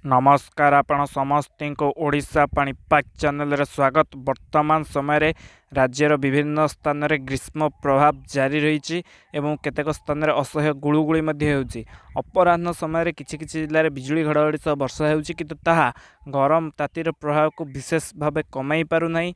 नमस्कार आपण समस्त को ओडिशा पाणीपाग चैनल रे स्वागत। वर्तमान समय रे राज्यर विभिन्न स्थान रे ग्रीष्म प्रभाव जारी रही एवं केतेक स्थान रे असह्य गुळुगुळी मध्ये होउची। अपराह्न समय रे किछि किछि जिल्ला रे बिजुली घड़घड़ी सह वर्षा होउची, किंतु ताहा गरम तातीर प्रभाव को विशेष भावे कमाई पारु नाही।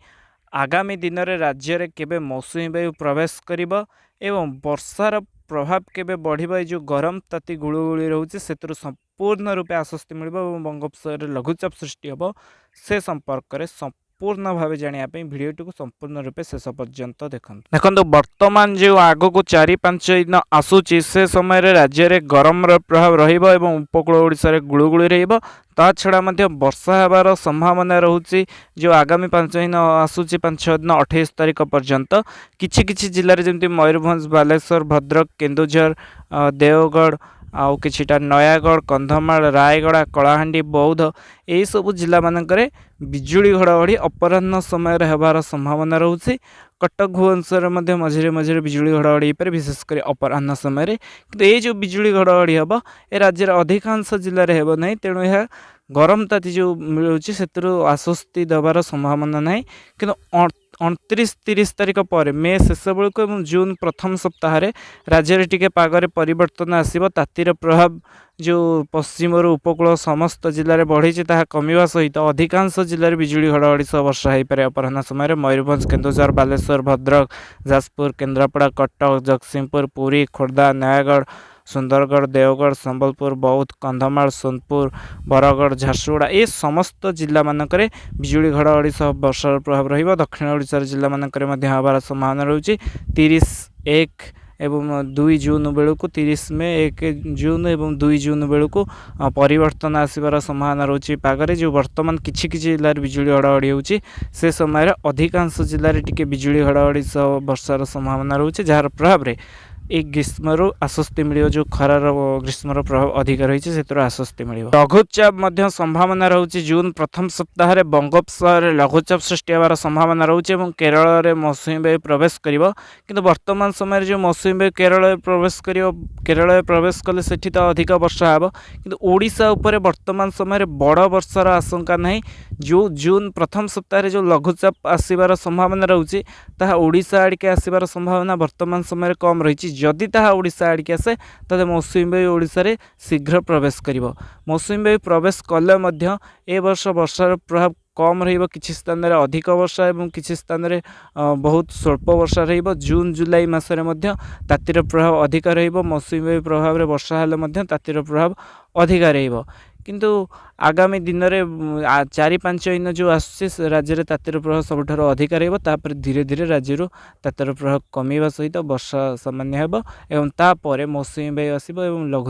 आगामी दिन में राज्य रे केबे मौसुमी वायु प्रवेश करिबो एवं वर्षार प्रभाव केबे बढ़िबा, जो गरम ताती गुळुगुळी रहउची सेतुर संपूर्ण रूपे आश्वस्ति मिलिबो एवं बंगोपसागर लघुचाप सृष्टि होबो। से संपर्क में संपूर्ण भाव जानिया पई भिडियोटी को संपूर्ण रूपे शेष पर्यंत देखंतु। वर्तमान जो आगो को 4-5 दिन आसुची से समय रे राज्य रे गरम रो प्रभाव रहिबो एवं उपकूल ओडिशा रे गुळुगुळी रहिबो। ता छड़ा मध्य वर्षा हेबार संभावना रहुची। जो आगामी 5 दिन आसुची 5-6 दिन 28 तारिख पर्यंत किछि किछि जिल्ला रे जेमति मयूरभंज, बालेश्वर, भद्रक, केन्दुझर, देवगढ़ आउ किछिटा नयागढ़, कंधमाल, रायगड़ा, कलाहांडी, बौद्ध यही सबु जिला मानकरे बिजुली घड़घड़ी अपराह्न समय हेबार संभावना रहुची। कटक, भुवनेश्वर मध्य मझिरे मझिरे बिजुली घड़घड़ी पर विशेषकर अपराह्न समय कि ये जो बिजुली घड़घड़ी हम ए राज्यर अधिकांश जिले में हेब ना, तेणु यह गरम ताती जो मिलूँ से आश्वस्ति देवार संभावना ना। कि 29-30 तारिख पर मे शेष बेलू और जून प्रथम सप्ताह राज्य में टिके पागरे परिवर्तन आसब। तातीर प्रभाव जो पश्चिम उपकूल समस्त जिले में बढ़ी कमिवा सहित अधिकांश जिले में बिजुली घड़घड़ी सह वर्षा हो पारे। अपराह्न समय मयूरभंज, केन्दुझर, बालेश्वर, भद्रक, जाजपुर, केन्द्रापड़ा, कटक, जगतसिंहपुर, पुरी, खोर्धा, नयागढ़, सुंदरगढ़, देवगढ़, संबलपुर, बौद्ध, कंधमाल, सोनपुर, बरगढ़, झारसुगुड़ा ये समस्त जिला मानकरे बिजुली घड़घड़ी सह वर्षार प्रभाव रहिबो। दक्षिण ओडिशा जिला मानकरे मध्य हबार संभावना रहुची। 30-1 एवं 2 जून बेलू 30 मे 1 जून एवं 2 जून बेलू परिवर्तन आसबार संभावना रहुची पागरे। जो वर्तमान किछि किछि जिले में बिजुली घड़घड़ी होउची से समय अधिकांश जिले में टिके बिजुली घड़घड़ी सह वर्षार संभावना रहुची, जार प्रभाव रे एक ग्रीष्मर आश्वस्ति मिल। जो खरार ग्रीष्मर प्रभाव अधिक रही है से आश्वस्ति मिल। लघुचाप मध्य संभावना रहुची। जून प्रथम सप्ताह रे बंगोपसागर लघुचाप सृष्टि होवार संभावना रहुची एवं केरल में मौसुमी वायु प्रवेश करिवो। किंतु वर्तमान समय जो मौसुमी वायु केरल में प्रवेश करिवो, केरल में प्रवेश कले सेठी तो अधिक वर्षा हेबो, किंतु ओडिशा उपरे वर्तमान समय बड़ वर्षार आशंका नहीं। जो जून प्रथम सप्ताह जो लघुचाप आसबार संभावना रहुची ताहा ओडिशा आड़के आसबार संभावना वर्तमान समय कम रही। जदि ताहा ओडिशा आड़के आसे ताले मौसुमी वायु ओडिशा रे शीघ्र प्रवेश करिवो। मौसुमी वायु प्रवेश कले मध्य ए वर्ष वर्षार प्रभाव कम रहिबो। किछि स्थान रे अधिक वर्षा एवं किछि स्थान रे बहुत स्वल्प वर्षा रहिबो। जून जुलाई मासरे मध्य तातीर प्रभाव अधिक रहिबो। मौसुमी वायु प्रभाव रे वर्षा हेले मध्य तातीर प्रभाव अधिक रहिबो। किंतु आगामी दिन में 4-5 दिन जो आसुचे राज्य में तातीर प्रभाव सबुठ अधिक रहिबो। तापर धीरे धीरे राज्य तातीर प्रभाव कमिवा सहित वर्षा सामान्य हेबो एवं तापर मौसुमी वायु आसिबो एवं लघु